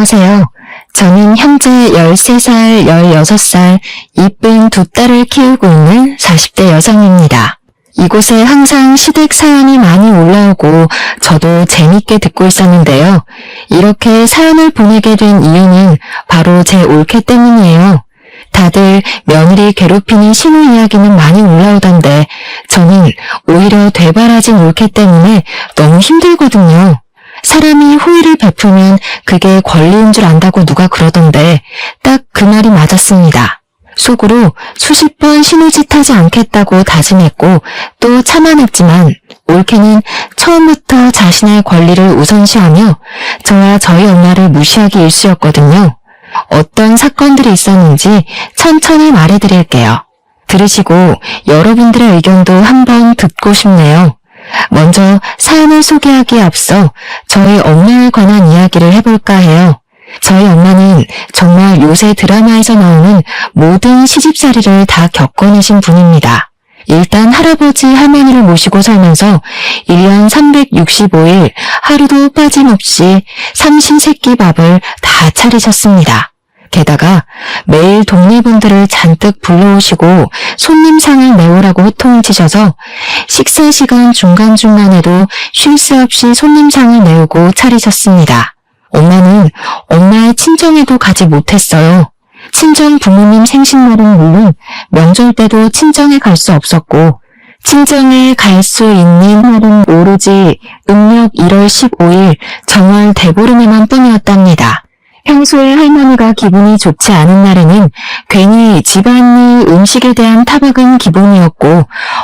안녕하세요. 저는 현재 13살, 16살, 이쁜 두 딸을 키우고 있는 40대 여성입니다. 이곳에 항상 시댁 사연이 많이 올라오고 저도 재밌게 듣고 있었는데요. 이렇게 사연을 보내게 된 이유는 바로 제 올케 때문이에요. 다들 며느리 괴롭히는 신우 이야기는 많이 올라오던데 저는 오히려 되바라진 올케 때문에 너무 힘들거든요. 사람이 호의를 베풀면 그게 권리인 줄 안다고 누가 그러던데 딱 그 말이 맞았습니다. 속으로 수십 번 신우짓 하지 않겠다고 다짐했고 또 참아냈지만 올케는 처음부터 자신의 권리를 우선시하며 저와 저희 엄마를 무시하기 일쑤였거든요. 어떤 사건들이 있었는지 천천히 말해드릴게요. 들으시고 여러분들의 의견도 한번 듣고 싶네요. 먼저 사연을 소개하기에 앞서 저희 엄마에 관한 이야기를 해볼까 해요. 저희 엄마는 정말 요새 드라마에서 나오는 모든 시집살이를 다 겪어내신 분입니다. 일단 할아버지 할머니를 모시고 살면서 1년 365일 하루도 빠짐없이 삼시세끼 밥을 다 차리셨습니다. 게다가 매일 동네분들을 잔뜩 불러오시고 손님상을 내오라고 호통을 치셔서 식사 시간 중간중간에도 쉴 새 없이 손님상을 내오고 차리셨습니다. 엄마는 엄마의 친정에도 가지 못했어요. 친정 부모님 생신날은 물론 명절 때도 친정에 갈 수 없었고 친정에 갈 수 있는 날은 오로지 음력 1월 15일 정월 대보름에만 뿐이었답니다. 평소에 할머니가 기분이 좋지 않은 날에는 괜히 집안일 음식에 대한 타박은 기본이었고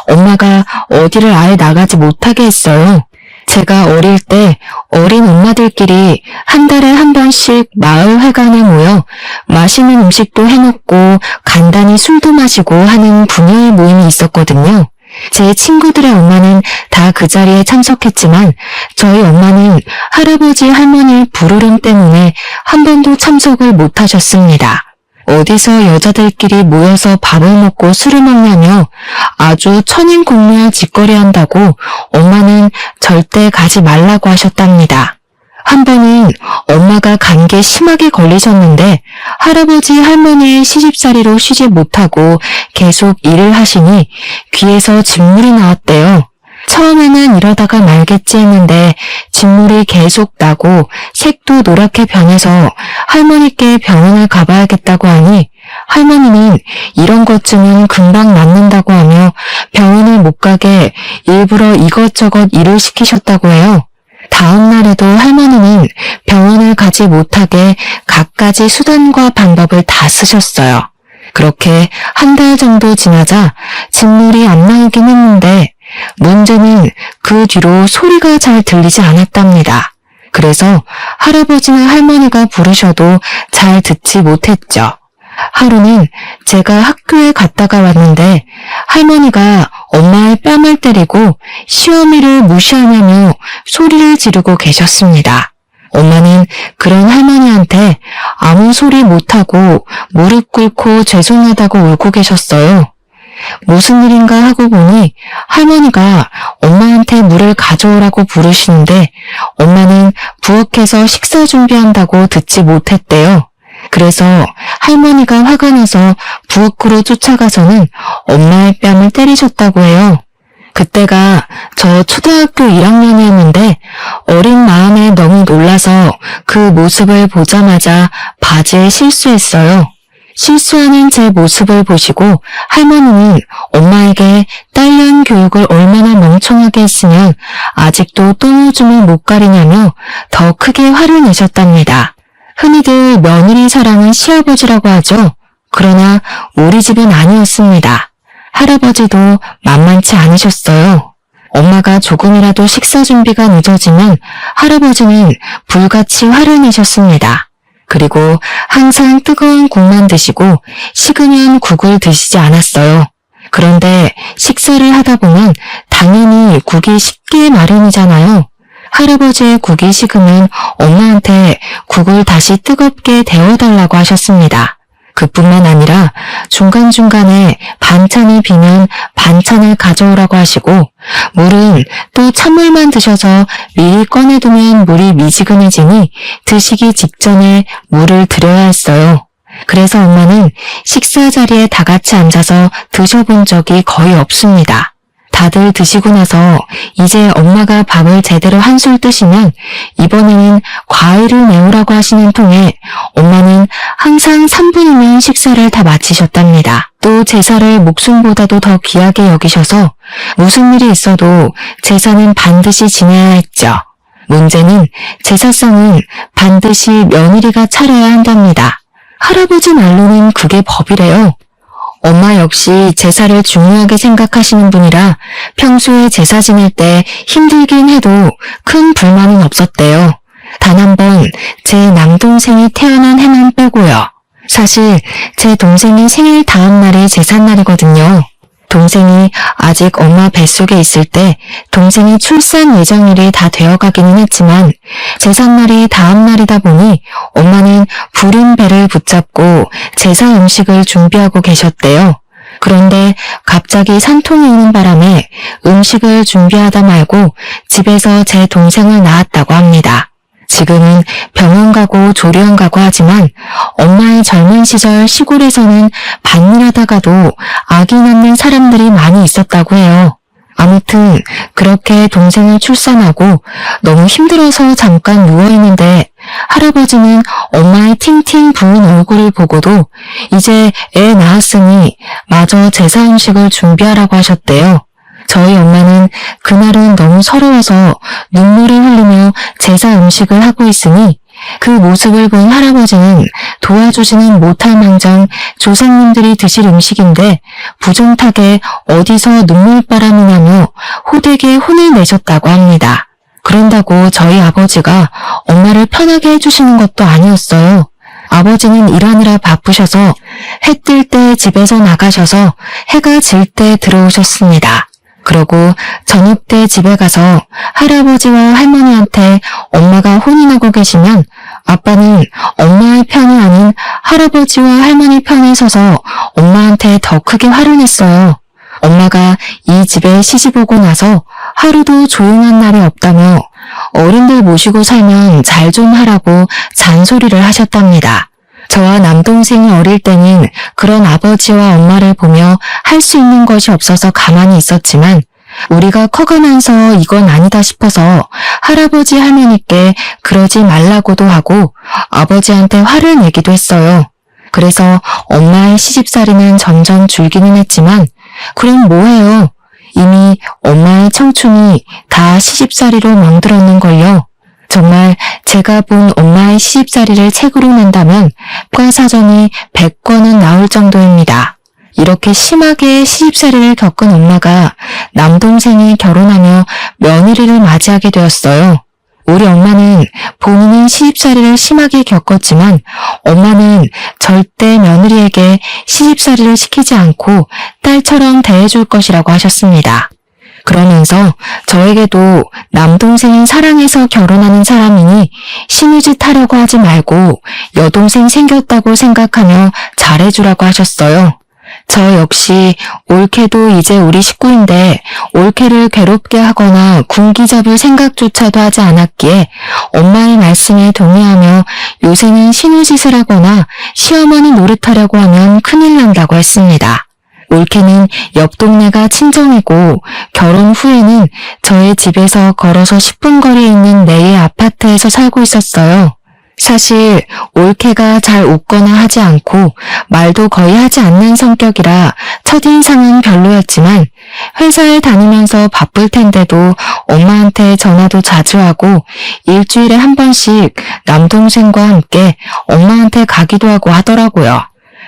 엄마가 어디를 아예 나가지 못하게 했어요. 제가 어릴 때 어린 엄마들끼리 한 달에 한 번씩 마을 회관에 모여 맛있는 음식도 해먹고 간단히 술도 마시고 하는 부녀의 모임이 있었거든요. 제 친구들의 엄마는 다 그 자리에 참석했지만 저희 엄마는 할아버지 할머니의 불호령 때문에 한 번도 참석을 못하셨습니다. 어디서 여자들끼리 모여서 밥을 먹고 술을 먹냐며 아주 천인공노할 짓거리 한다고 엄마는 절대 가지 말라고 하셨답니다. 한 번은 엄마가 감기에 심하게 걸리셨는데 할아버지 할머니의 시집살이로 쉬지 못하고 계속 일을 하시니 귀에서 진물이 나왔대요. 처음에는 이러다가 말겠지 했는데 진물이 계속 나고 색도 노랗게 변해서 할머니께 병원을 가봐야겠다고 하니 할머니는 이런 것쯤은 금방 낫는다고 하며 병원을 못 가게 일부러 이것저것 일을 시키셨다고 해요. 다음 날에도 할머니는 병원을 가지 못하게 갖가지 수단과 방법을 다 쓰셨어요. 그렇게 한 달 정도 지나자 진물이 안 나오긴 했는데 문제는 그 뒤로 소리가 잘 들리지 않았답니다. 그래서 할아버지나 할머니가 부르셔도 잘 듣지 못했죠. 하루는 제가 학교에 갔다가 왔는데 할머니가 엄마의 뺨을 때리고 시어미를 무시하냐며 소리를 지르고 계셨습니다. 엄마는 그런 할머니한테 아무 소리 못하고 무릎 꿇고 죄송하다고 울고 계셨어요. 무슨 일인가 하고 보니 할머니가 엄마한테 물을 가져오라고 부르시는데 엄마는 부엌에서 식사 준비한다고 듣지 못했대요. 그래서 할머니가 화가 나서 부엌으로 쫓아가서는 엄마의 뺨을 때리셨다고 해요. 그때가 저 초등학교 1학년이었는데 어린 마음에 너무 놀라서 그 모습을 보자마자 바지에 실수했어요. 실수하는 제 모습을 보시고 할머니는 엄마에게 딸년 교육을 얼마나 멍청하게 했으면 아직도 똥오줌을 못 가리냐며 더 크게 화를 내셨답니다. 흔히들 며느리 사랑은 시아버지라고 하죠. 그러나 우리 집은 아니었습니다. 할아버지도 만만치 않으셨어요. 엄마가 조금이라도 식사 준비가 늦어지면 할아버지는 불같이 화를 내셨습니다. 그리고 항상 뜨거운 국만 드시고 식으면 국을 드시지 않았어요. 그런데 식사를 하다 보면 당연히 국이 식기 마련이잖아요. 할아버지의 국이 식으면 엄마한테 국을 다시 뜨겁게 데워달라고 하셨습니다. 그뿐만 아니라 중간중간에 반찬이 비면 반찬을 가져오라고 하시고 물은 또 찬물만 드셔서 미리 꺼내두면 물이 미지근해지니 드시기 직전에 물을 드려야 했어요. 그래서 엄마는 식사 자리에 다 같이 앉아서 드셔본 적이 거의 없습니다. 다들 드시고 나서 이제 엄마가 밥을 제대로 한술 뜨시면 이번에는 과일을 내오라고 하시는 통에 엄마는 항상 3분이면 식사를 다 마치셨답니다. 또 제사를 목숨보다도 더 귀하게 여기셔서 무슨 일이 있어도 제사는 반드시 지내야 했죠. 문제는 제사상은 반드시 며느리가 차려야 한답니다. 할아버지 말로는 그게 법이래요. 엄마 역시 제사를 중요하게 생각하시는 분이라 평소에 제사 지낼 때 힘들긴 해도 큰 불만은 없었대요. 단 한 번 제 남동생이 태어난 해만 빼고요. 사실 제 동생이 생일 다음 날이 제삿날이거든요. 동생이 아직 엄마 뱃속에 있을 때 동생이 출산 예정일이 다 되어가기는 했지만 제삿날이 다음 날이다 보니 엄마는 불인 배를 붙잡고 제사 음식을 준비하고 계셨대요. 그런데 갑자기 산통이 오는 바람에 음식을 준비하다 말고 집에서 제 동생을 낳았다고 합니다. 지금은 병원 가고 조리원 가고 하지만 엄마의 젊은 시절 시골에서는 밭일하다가도 아기 낳는 사람들이 많이 있었다고 해요. 아무튼 그렇게 동생을 출산하고 너무 힘들어서 잠깐 누워있는데 할아버지는 엄마의 팅팅 부은 얼굴을 보고도 이제 애 낳았으니 마저 제사 음식을 준비하라고 하셨대요. 저희 엄마는 그날은 너무 서러워서 눈물을 흘리며 제사 음식을 하고 있으니 그 모습을 본 할아버지는 도와주지는 못할 망정 조상님들이 드실 음식인데 부정타게 어디서 눈물바람이 나며 호되게 혼을 내셨다고 합니다. 그런다고 저희 아버지가 엄마를 편하게 해주시는 것도 아니었어요. 아버지는 일하느라 바쁘셔서 해 뜰 때 집에서 나가셔서 해가 질 때 들어오셨습니다. 그러고 저녁 때 집에 가서 할아버지와 할머니한테 엄마가 혼이 나고 계시면 아빠는 엄마의 편이 아닌 할아버지와 할머니 편에 서서 엄마한테 더 크게 화를 냈어요. 엄마가 이 집에 시집 오고 나서 하루도 조용한 날이 없다며 어른들 모시고 살면 잘 좀 하라고 잔소리를 하셨답니다. 저와 남동생이 어릴 때는 그런 아버지와 엄마를 보며 할 수 있는 것이 없어서 가만히 있었지만 우리가 커가면서 이건 아니다 싶어서 할아버지 할머니께 그러지 말라고도 하고 아버지한테 화를 내기도 했어요. 그래서 엄마의 시집살이는 점점 줄기는 했지만 그럼 뭐해요? 이미 엄마의 청춘이 다 시집살이로 멍들었는걸요. 정말 제가 본 엄마의 시집살이를 책으로 낸다면 과사전이 100권은 나올 정도입니다. 이렇게 심하게 시집살이를 겪은 엄마가 남동생이 결혼하며 며느리를 맞이하게 되었어요. 우리 엄마는 본인은 시집살이를 심하게 겪었지만 엄마는 절대 며느리에게 시집살이를 시키지 않고 딸처럼 대해줄 것이라고 하셨습니다. 그러면서 저에게도 남동생이 사랑해서 결혼하는 사람이니 시무짓 하려고 하지 말고 여동생 생겼다고 생각하며 잘해주라고 하셨어요. 저 역시 올케도 이제 우리 식구인데 올케를 괴롭게 하거나 군기 잡을 생각조차도 하지 않았기에 엄마의 말씀에 동의하며 요새는 시누짓을 하거나 시어머니 노릇하려고 하면 큰일 난다고 했습니다. 올케는 옆 동네가 친정이고 결혼 후에는 저의 집에서 걸어서 10분 거리에 있는 내의 아파트에서 살고 있었어요. 사실 올케가 잘 웃거나 하지 않고 말도 거의 하지 않는 성격이라 첫인상은 별로였지만 회사에 다니면서 바쁠 텐데도 엄마한테 전화도 자주 하고 일주일에 한 번씩 남동생과 함께 엄마한테 가기도 하고 하더라고요.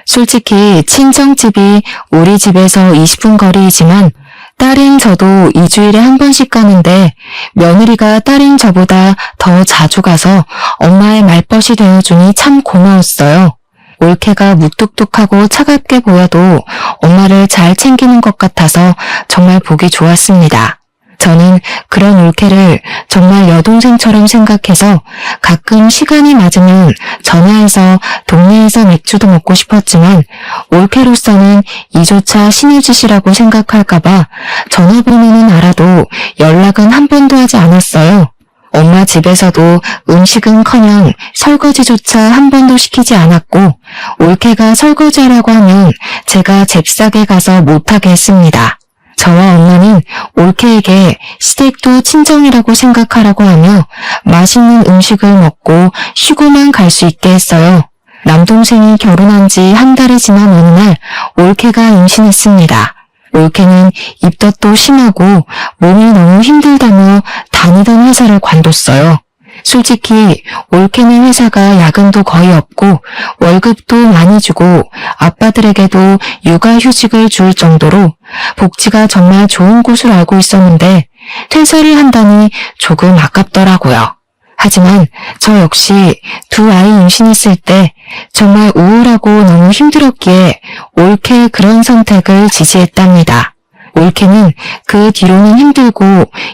솔직히 친정집이 우리 집에서 20분 거리이지만 딸인 저도 2주일에 한 번씩 가는데 며느리가 딸인 저보다 더 자주 가서 엄마의 말벗이 되어주니 참 고마웠어요. 올케가 무뚝뚝하고 차갑게 보여도 엄마를 잘 챙기는 것 같아서 정말 보기 좋았습니다. 저는 그런 올케를 정말 여동생처럼 생각해서 가끔 시간이 맞으면 전화해서 동네에서 맥주도 먹고 싶었지만 올케로서는 이조차 신의 짓이라고 생각할까봐 전화번호는 알아도 연락은 한 번도 하지 않았어요. 엄마 집에서도 음식은커녕 설거지조차 한 번도 시키지 않았고 올케가 설거지하라고 하면 제가 잽싸게 가서 못하게 했습니다. 저와 엄마는 올케에게 시댁도 친정이라고 생각하라고 하며 맛있는 음식을 먹고 쉬고만 갈 수 있게 했어요. 남동생이 결혼한 지 한 달이 지난 어느 날 올케가 임신했습니다. 올케는 입덧도 심하고 몸이 너무 힘들다며 다니던 회사를 관뒀어요. 솔직히 올케는 회사가 야근도 거의 없고 월급도 많이 주고 아빠들에게도 육아휴직을 줄 정도로 복지가 정말 좋은 곳을 알고 있었는데 퇴사를 한다니 조금 아깝더라고요. 하지만 저 역시 두 아이 임신했을 때 정말 우울하고 너무 힘들었기에 올케의 그런 선택을 지지했답니다. 올케는 그 뒤로는 힘들고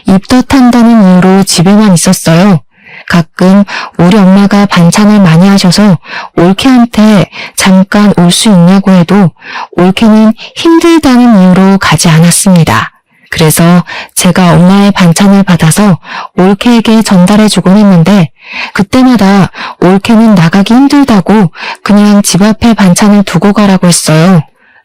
입덧한다는 이유로 집에만 있었어요. 가끔 우리 엄마가 반찬을 많이 하셔서 올케한테 잠깐 올 수 있냐고 해도 올케는 힘들다는 이유로 가지 않았습니다. 그래서 제가 엄마의 반찬을 받아서 올케에게 전달해주곤 했는데 그때마다 올케는 나가기 힘들다고 그냥 집 앞에 반찬을 두고 가라고 했어요.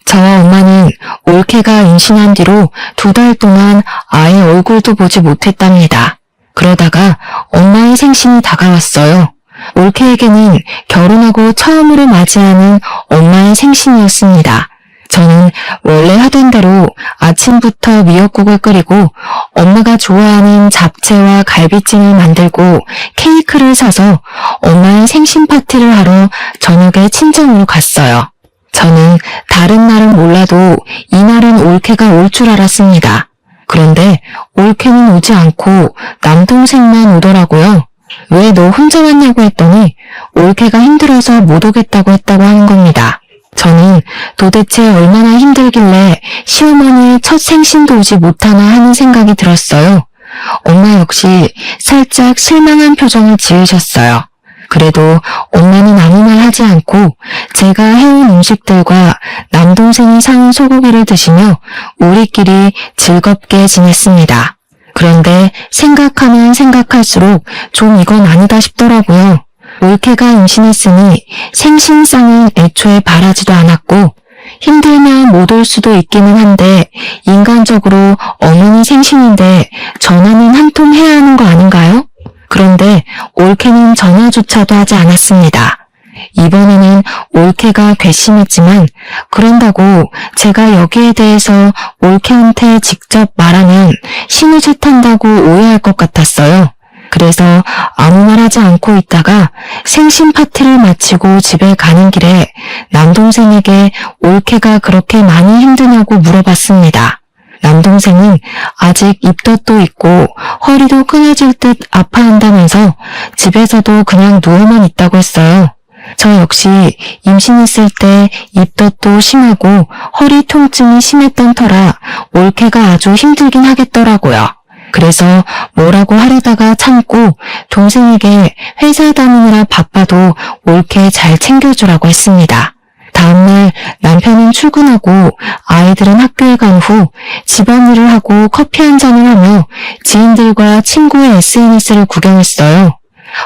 저와 엄마는 올케가 임신한 뒤로 2달 동안 아예 얼굴도 보지 못했답니다. 그러다가 엄마의 생신이 다가왔어요. 올케에게는 결혼하고 처음으로 맞이하는 엄마의 생신이었습니다. 저는 원래 하던 대로 아침부터 미역국을 끓이고 엄마가 좋아하는 잡채와 갈비찜을 만들고 케이크를 사서 엄마의 생신 파티를 하러 저녁에 친정으로 갔어요. 저는 다른 날은 몰라도 이날은 올케가 올 줄 알았습니다. 그런데 올케는 오지 않고 남동생만 오더라고요. 왜 너 혼자 왔냐고 했더니 올케가 힘들어서 못 오겠다고 했다고 하는 겁니다. 저는 도대체 얼마나 힘들길래 시어머니의 첫 생신도 오지 못하나 하는 생각이 들었어요. 엄마 역시 살짝 실망한 표정을 지으셨어요. 그래도 엄마는 아무 말 하지 않고 제가 해온 음식들과 남동생이 사온 소고기를 드시며 우리끼리 즐겁게 지냈습니다. 그런데 생각하면 생각할수록 좀 이건 아니다 싶더라고요. 올케가 임신했으니 생신상은 애초에 바라지도 않았고 힘들면 못 올 수도 있기는 한데 인간적으로 어머니 생신인데 전화는 한 통 해야 하는 거 아닌가요? 그런데 올케는 전화조차도 하지 않았습니다. 이번에는 올케가 괘씸했지만 그런다고 제가 여기에 대해서 올케한테 직접 말하면 신우짓한다고 오해할 것 같았어요. 그래서 아무 말 하지 않고 있다가 생신 파티를 마치고 집에 가는 길에 남동생에게 올케가 그렇게 많이 힘드냐고 물어봤습니다. 남동생은 아직 입덧도 있고 허리도 끊어질 듯 아파한다면서 집에서도 그냥 누워만 있다고 했어요. 저 역시 임신했을 때 입덧도 심하고 허리 통증이 심했던 터라 올케가 아주 힘들긴 하겠더라고요. 그래서 뭐라고 하려다가 참고 동생에게 회사 다니느라 바빠도 올케 잘 챙겨주라고 했습니다. 다음날 남편은 출근하고 아이들은 학교에 간 후 집안일을 하고 커피 한 잔을 하며 지인들과 친구의 SNS를 구경했어요.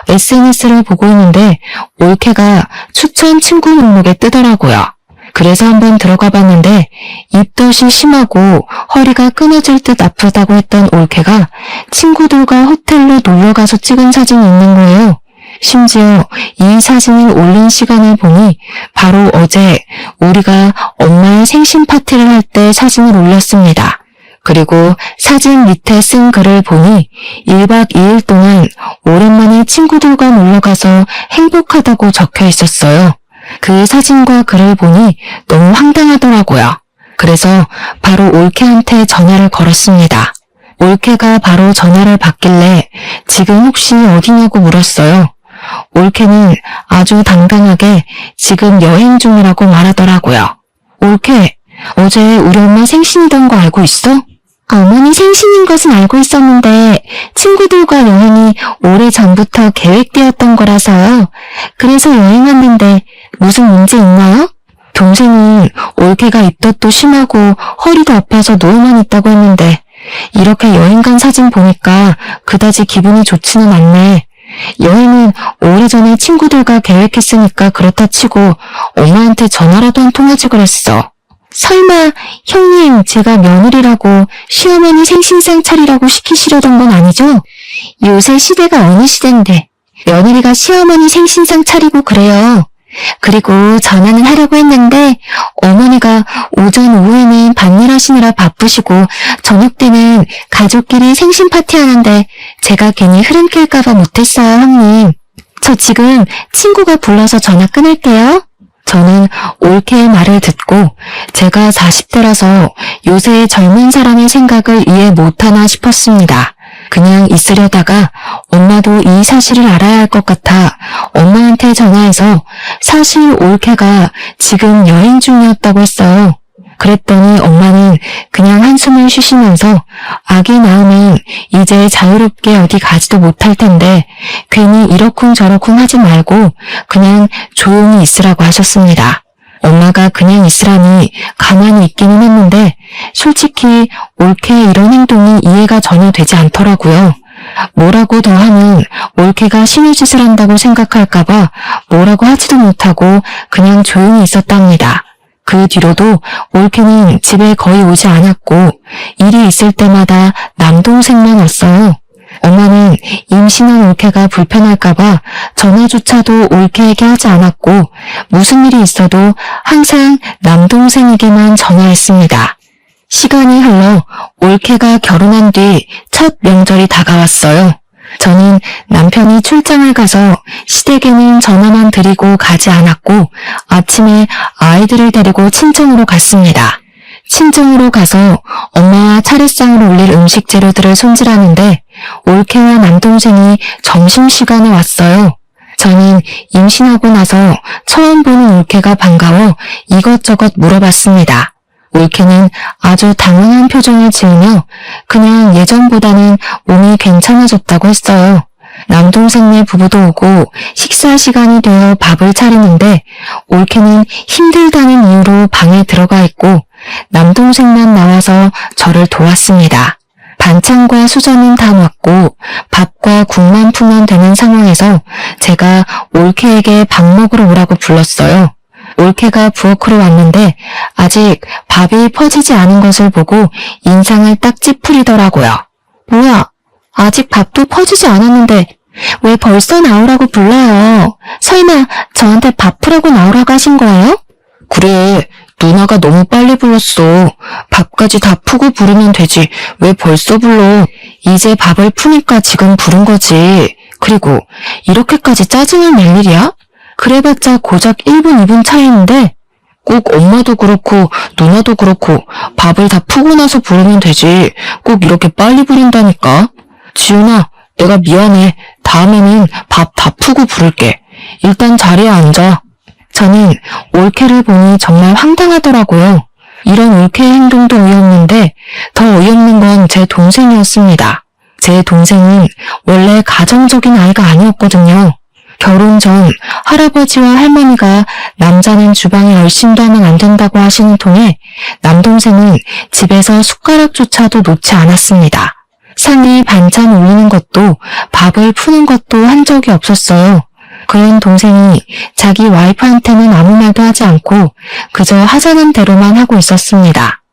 SNS를 보고 있는데 올케가 추천 친구 목록에 뜨더라고요. 그래서 한번 들어가 봤는데 입덧이 심하고 허리가 끊어질 듯 아프다고 했던 올케가 친구들과 호텔로 놀러가서 찍은 사진이 있는 거예요. 심지어 이 사진을 올린 시간을 보니 바로 어제 우리가 엄마의 생신 파티를 할 때 사진을 올렸습니다. 그리고 사진 밑에 쓴 글을 보니 1박 2일 동안 오랜만에 친구들과 놀러가서 행복하다고 적혀 있었어요. 그 사진과 글을 보니 너무 황당하더라고요. 그래서 바로 올케한테 전화를 걸었습니다. 올케가 바로 전화를 받길래 지금 혹시 어디냐고 물었어요. 올케는 아주 당당하게 지금 여행 중이라고 말하더라고요. 올케, 어제 우리 엄마 생신이던 거 알고 있어? 어머니 생신인 것은 알고 있었는데 친구들과 여행이 오래전부터 계획되었던 거라서요. 그래서 여행 왔는데 무슨 문제 있나요? 동생은 올케가 입덧도 심하고 허리도 아파서 누워만 있다고 했는데 이렇게 여행 간 사진 보니까 그다지 기분이 좋지는 않네. 여행은 오래전에 친구들과 계획했으니까 그렇다 치고 엄마한테 전화라도 한 통 하지 그랬어. 설마 형님 제가 며느리라고 시어머니 생신상 차리라고 시키시려던 건 아니죠? 요새 시대가 어느 시대인데 며느리가 시어머니 생신상 차리고 그래요. 그리고 전화는 하려고 했는데 어머니가 오전 오후에는 밭일 하시느라 바쁘시고 저녁 때는 가족끼리 생신 파티 하는데 제가 괜히 흐름 깰까봐 못했어요, 형님. 저 지금 친구가 불러서 전화 끊을게요. 저는 올케의 말을 듣고 제가 40대라서 요새 젊은 사람의 생각을 이해 못하나 싶었습니다. 그냥 있으려다가 엄마도 이 사실을 알아야 할 것 같아 엄마한테 전화해서 사실 올케가 지금 여행 중이었다고 했어요. 그랬더니 엄마는 그냥 한숨을 쉬시면서 아기 낳으면 이제 자유롭게 어디 가지도 못할 텐데 괜히 이러쿵저러쿵 하지 말고 그냥 조용히 있으라고 하셨습니다. 엄마가 그냥 있으라니 가만히 있기는 했는데 솔직히 올케의 이런 행동이 이해가 전혀 되지 않더라고요. 뭐라고 더 하면 올케가 신우짓을 한다고 생각할까봐 뭐라고 하지도 못하고 그냥 조용히 있었답니다. 그 뒤로도 올케는 집에 거의 오지 않았고 일이 있을 때마다 남동생만 왔어요. 엄마는 임신한 올케가 불편할까봐 전화조차도 올케에게 하지 않았고 무슨 일이 있어도 항상 남동생에게만 전화했습니다. 시간이 흘러 올케가 결혼한 뒤 첫 명절이 다가왔어요. 저는 남편이 출장을 가서 시댁에는 전화만 드리고 가지 않았고 아침에 아이들을 데리고 친정으로 갔습니다. 친정으로 가서 엄마와 차례상으로 올릴 음식 재료들을 손질하는데 올케와 남동생이 점심시간에 왔어요. 저는 임신하고 나서 처음 보는 올케가 반가워 이것저것 물어봤습니다. 올케는 아주 당황한 표정을 지으며 그냥 예전보다는 몸이 괜찮아졌다고 했어요. 남동생네 부부도 오고 식사 시간이 되어 밥을 차리는데 올케는 힘들다는 이유로 방에 들어가 있고 남동생만 나와서 저를 도왔습니다. 반찬과 수저는 다 왔고 밥과 국만 풀면 되는 상황에서 제가 올케에게 밥 먹으러 오라고 불렀어요. 올케가 부엌으로 왔는데 아직 밥이 퍼지지 않은 것을 보고 인상을 딱 찌푸리더라고요. 뭐야, 아직 밥도 퍼지지 않았는데 왜 벌써 나오라고 불러요? 설마 저한테 밥 푸라고 나오라고 하신 거예요? 그래, 누나가 너무 빨리 불렀어. 밥까지 다 푸고 부르면 되지. 왜 벌써 불러? 이제 밥을 푸니까 지금 부른 거지. 그리고 이렇게까지 짜증을 낼 일이야? 그래봤자 고작 1분, 2분 차이인데 꼭 엄마도 그렇고 누나도 그렇고 밥을 다 푸고 나서 부르면 되지. 꼭 이렇게 빨리 부른다니까. 지훈아, 내가 미안해. 다음에는 밥 다 푸고 부를게. 일단 자리에 앉아. 저는 올케를 보니 정말 황당하더라고요. 이런 올케의 행동도 어이없는데 더 어이없는 건 제 동생이었습니다. 제 동생은 원래 가정적인 아이가 아니었거든요. 결혼 전 할아버지와 할머니가 남자는 주방에 얼씬도 하면 안 된다고 하시는 통에 남동생은 집에서 숟가락조차도 놓지 않았습니다. 상에 반찬 올리는 것도 밥을 푸는 것도 한 적이 없었어요. 그런 동생이 자기 와이프한테는 아무 말도 하지 않고 그저 하자는 대로만 하고 있었습니다.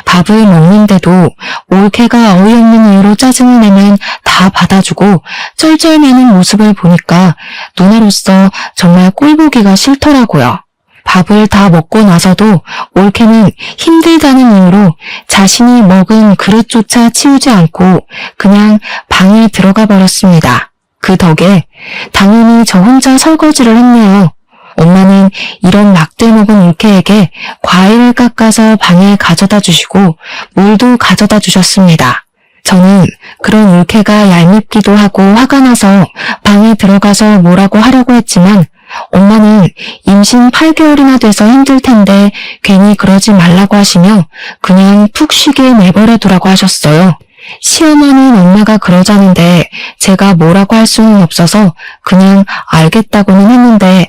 밥을 먹는데도 올케가 어이없는 이유로 짜증을 내면 다 받아주고 쩔쩔매는 모습을 보니까 누나로서 정말 꼴보기가 싫더라고요. 밥을 다 먹고 나서도 올케는 힘들다는 이유로 자신이 먹은 그릇조차 치우지 않고 그냥 방에 들어가 버렸습니다. 그 덕에 당연히 저 혼자 설거지를 했네요. 엄마는 이런 막대 먹은 올케에게 과일을 깎아서 방에 가져다 주시고 물도 가져다 주셨습니다. 저는 그런 올케가 얄밉기도 하고 화가 나서 방에 들어가서 뭐라고 하려고 했지만 엄마는 임신 8개월이나 돼서 힘들 텐데 괜히 그러지 말라고 하시며 그냥 푹 쉬게 내버려 두라고 하셨어요. 시어머니는 엄마가 그러자는데 제가 뭐라고 할 수는 없어서 그냥 알겠다고는 했는데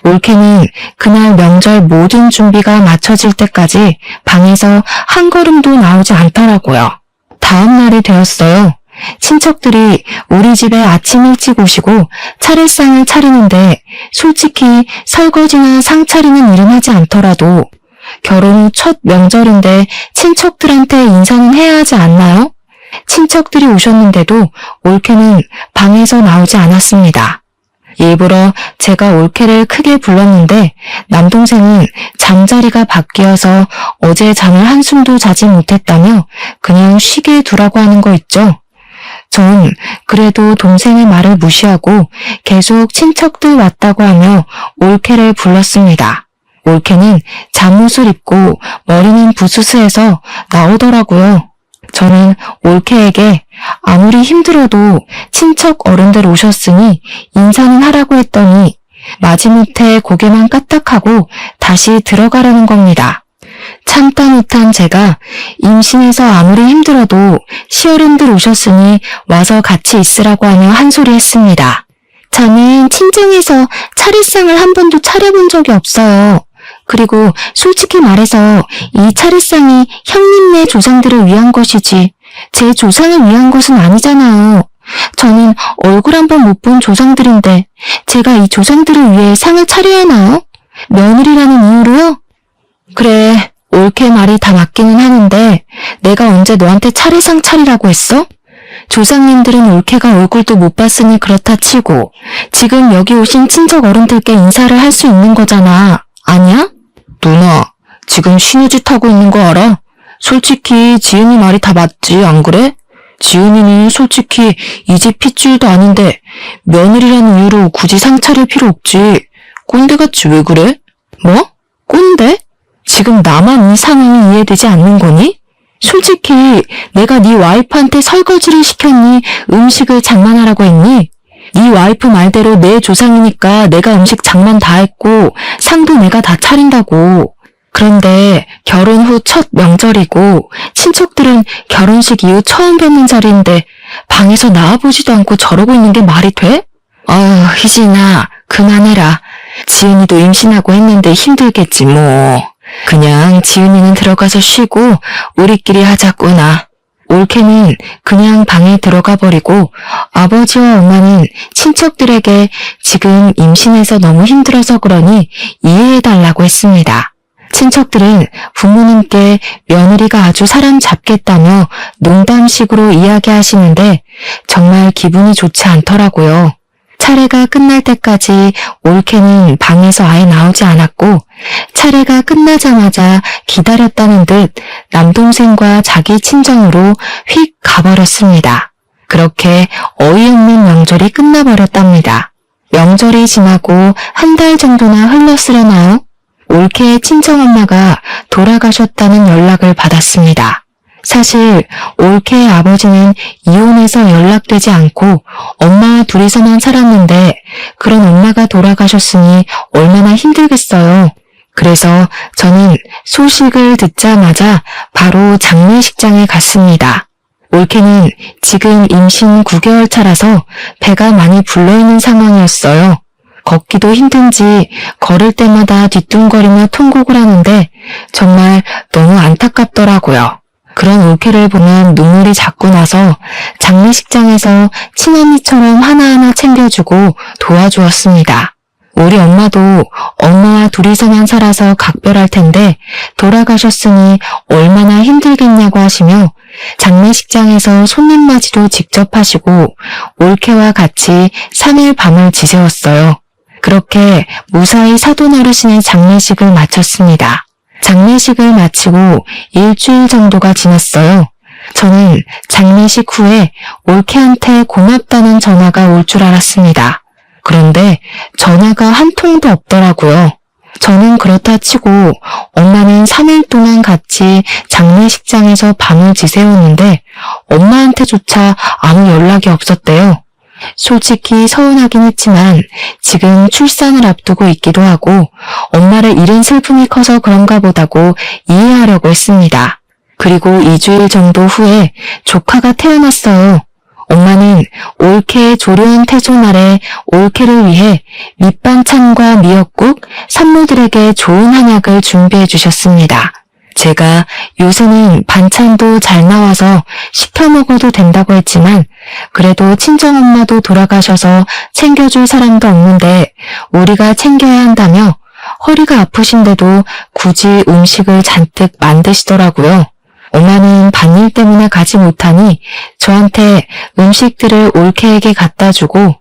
올케는 그날 명절 모든 준비가 마쳐질 때까지 방에서 한 걸음도 나오지 않더라고요. 다음 날이 되었어요. 친척들이 우리 집에 아침 일찍 오시고 차례상을 차리는데 솔직히 설거지나 상 차리는 일은 하지 않더라도 결혼 후 첫 명절인데 친척들한테 인사는 해야 하지 않나요? 친척들이 오셨는데도 올케는 방에서 나오지 않았습니다. 일부러 제가 올케를 크게 불렀는데 남동생은 잠자리가 바뀌어서 어제 잠을 한숨도 자지 못했다며 그냥 쉬게 두라고 하는 거 있죠. 전 그래도 동생의 말을 무시하고 계속 친척들 왔다고 하며 올케를 불렀습니다. 올케는 잠옷을 입고 머리는 부스스해서 나오더라고요. 저는 올케에게 아무리 힘들어도 친척 어른들 오셨으니 인사는 하라고 했더니 마지못해 고개만 까딱하고 다시 들어가려는 겁니다. 참다 못한 제가 임신해서 아무리 힘들어도 시어른들 오셨으니 와서 같이 있으라고 하며 한 소리 했습니다. 저는 친정에서 차례상을 한 번도 차려본 적이 없어요. 그리고 솔직히 말해서 이 차례상이 형님네 조상들을 위한 것이지 제 조상을 위한 것은 아니잖아요. 저는 얼굴 한 번 못 본 조상들인데 제가 이 조상들을 위해 상을 차려야 하나요? 며느리라는 이유로요? 그래, 올케 말이 다 맞기는 하는데 내가 언제 너한테 차례상 차리라고 했어? 조상님들은 올케가 얼굴도 못 봤으니 그렇다 치고 지금 여기 오신 친척 어른들께 인사를 할 수 있는 거잖아. 아니야? 누나, 지금 신우짓 하고 있는 거 알아? 솔직히 지은이 말이 다 맞지, 안 그래? 지은이는 솔직히 이 집 핏줄도 아닌데 며느리라는 이유로 굳이 상 차릴 필요 없지. 꼰대같이 왜 그래? 뭐? 꼰대? 지금 나만 이 상황이 이해되지 않는 거니? 솔직히 내가 네 와이프한테 설거지를 시켰니? 음식을 장만하라고 했니? 네 와이프 말대로 내 조상이니까 내가 음식 장만 다 했고 상도 내가 다 차린다고. 그런데 결혼 후 첫 명절이고 친척들은 결혼식 이후 처음 뵙는 자리인데 방에서 나와보지도 않고 저러고 있는 게 말이 돼? 아유, 희진아, 그만해라. 지은이도 임신하고 했는데 힘들겠지 뭐. 그냥 지은이는 들어가서 쉬고 우리끼리 하자꾸나. 올케는 그냥 방에 들어가 버리고 아버지와 엄마는 친척들에게 지금 임신해서 너무 힘들어서 그러니 이해해달라고 했습니다. 친척들은 부모님께 며느리가 아주 사람 잡겠다며 농담식으로 이야기하시는데 정말 기분이 좋지 않더라고요. 차례가 끝날 때까지 올케는 방에서 아예 나오지 않았고 차례가 끝나자마자 기다렸다는 듯 남동생과 자기 친정으로 휙 가버렸습니다. 그렇게 어이없는 명절이 끝나버렸답니다. 명절이 지나고 한 달 정도나 흘렀으려나요? 올케의 친정엄마가 돌아가셨다는 연락을 받았습니다. 사실 올케의 아버지는 이혼해서 연락되지 않고 엄마와 둘이서만 살았는데 그런 엄마가 돌아가셨으니 얼마나 힘들겠어요. 그래서 저는 소식을 듣자마자 바로 장례식장에 갔습니다. 올케는 지금 임신 9개월 차라서 배가 많이 불러있는 상황이었어요. 걷기도 힘든지 걸을 때마다 뒤뚱거리며 통곡을 하는데 정말 너무 안타깝더라고요. 그런 올케를 보면 눈물이 자꾸 나서 장례식장에서 친언니처럼 하나하나 챙겨주고 도와주었습니다. 우리 엄마도 엄마와 둘이서만 살아서 각별할 텐데 돌아가셨으니 얼마나 힘들겠냐고 하시며 장례식장에서 손님 맞이도 직접 하시고 올케와 같이 3일 밤을 지새웠어요. 그렇게 무사히 사돈 어르신의 장례식을 마쳤습니다. 장례식을 마치고 일주일 정도가 지났어요. 저는 장례식 후에 올케한테 고맙다는 전화가 올 줄 알았습니다. 그런데 전화가 한 통도 없더라고요. 저는 그렇다 치고 엄마는 3일 동안 같이 장례식장에서 밤을 지새웠는데 엄마한테조차 아무 연락이 없었대요. 솔직히 서운하긴 했지만 지금 출산을 앞두고 있기도 하고 엄마를 잃은 슬픔이 커서 그런가 보다고 이해하려고 했습니다. 그리고 2주일 정도 후에 조카가 태어났어요. 엄마는 올케의 조리원 태조 날에 올케를 위해 밑반찬과 미역국, 산모들에게 좋은 한약을 준비해 주셨습니다. 제가 요새는 반찬도 잘 나와서 시켜 먹어도 된다고 했지만 그래도 친정엄마도 돌아가셔서 챙겨줄 사람도 없는데 우리가 챙겨야 한다며 허리가 아프신데도 굳이 음식을 잔뜩 만드시더라고요. 엄마는 밭일 때문에 가지 못하니 저한테 음식들을 올케에게 갖다 주고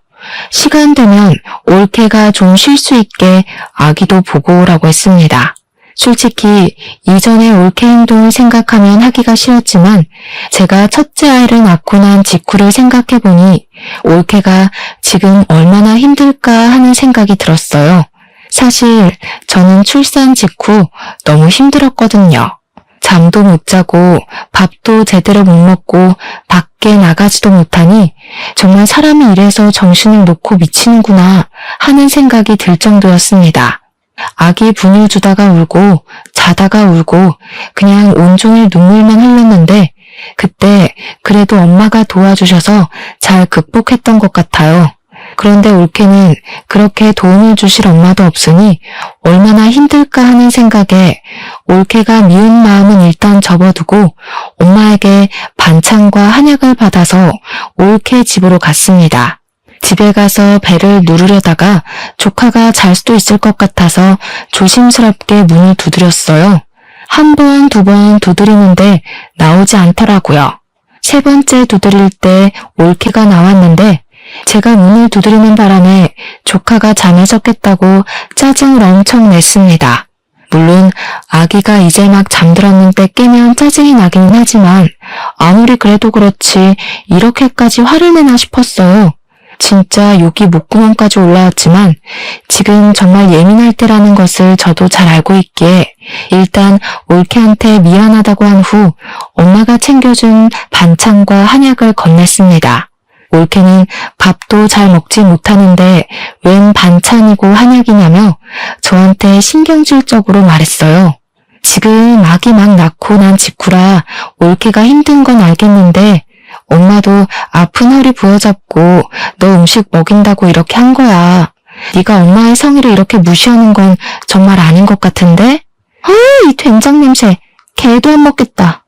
시간 되면 올케가 좀 쉴 수 있게 아기도 보고 오라고 했습니다. 솔직히 이전의 올케 행동을 생각하면 하기가 싫었지만 제가 첫째 아이를 낳고 난 직후를 생각해보니 올케가 지금 얼마나 힘들까 하는 생각이 들었어요. 사실 저는 출산 직후 너무 힘들었거든요. 잠도 못 자고 밥도 제대로 못 먹고 밖에 나가지도 못하니 정말 사람이 이래서 정신을 놓고 미치는구나 하는 생각이 들 정도였습니다. 아기 분유 주다가 울고 자다가 울고 그냥 온종일 눈물만 흘렸는데 그때 그래도 엄마가 도와주셔서 잘 극복했던 것 같아요. 그런데 올케는 그렇게 도움을 주실 엄마도 없으니 얼마나 힘들까 하는 생각에 올케가 미운 마음은 일단 접어두고 엄마에게 반찬과 한약을 받아서 올케 집으로 갔습니다. 집에 가서 배를 누르려다가 조카가 잘 수도 있을 것 같아서 조심스럽게 문을 두드렸어요. 한 번, 두 번 두드리는데 나오지 않더라고요. 세 번째 두드릴 때 올케가 나왔는데 제가 문을 두드리는 바람에 조카가 잠에서 깼다고 짜증을 엄청 냈습니다. 물론 아기가 이제 막 잠들었는데 깨면 짜증이 나기는 하지만 아무리 그래도 그렇지 이렇게까지 화를 내나 싶었어요. 진짜 욕이 목구멍까지 올라왔지만 지금 정말 예민할 때라는 것을 저도 잘 알고 있기에 일단 올케한테 미안하다고 한 후 엄마가 챙겨준 반찬과 한약을 건넸습니다. 올케는 밥도 잘 먹지 못하는데 웬 반찬이고 한약이냐며 저한테 신경질적으로 말했어요. 지금 아기 막 낳고 난 직후라 올케가 힘든 건 알겠는데 엄마도 아픈 허리 부여잡고 너 음식 먹인다고 이렇게 한 거야. 네가 엄마의 성의를 이렇게 무시하는 건 정말 아닌 것 같은데? 이 된장 냄새. 개도 안 먹겠다.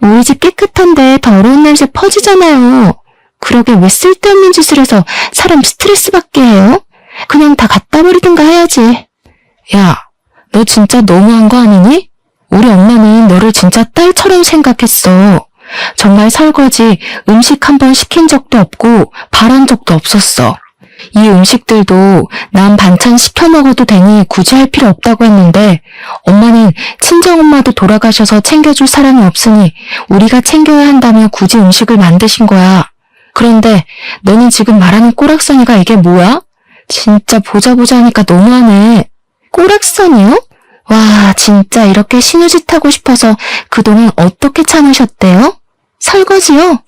우리 집 깨끗한데 더러운 냄새 퍼지잖아요. 그러게 왜 쓸데없는 짓을 해서 사람 스트레스 받게 해요? 그냥 다 갖다 버리든가 해야지. 야, 너 진짜 너무한 거 아니니? 우리 엄마는 너를 진짜 딸처럼 생각했어. 정말 설거지, 음식 한 번 시킨 적도 없고 바란 적도 없었어. 이 음식들도 난 반찬 시켜 먹어도 되니 굳이 할 필요 없다고 했는데 엄마는 친정엄마도 돌아가셔서 챙겨줄 사람이 없으니 우리가 챙겨야 한다며 굳이 음식을 만드신 거야. 그런데 너는 지금 말하는 꼬락서니가 이게 뭐야? 진짜 보자 하니까 너무하네. 꼬락서니요? 와, 진짜 이렇게 신우짓 하고 싶어서 그동안 어떻게 참으셨대요? 설거지요?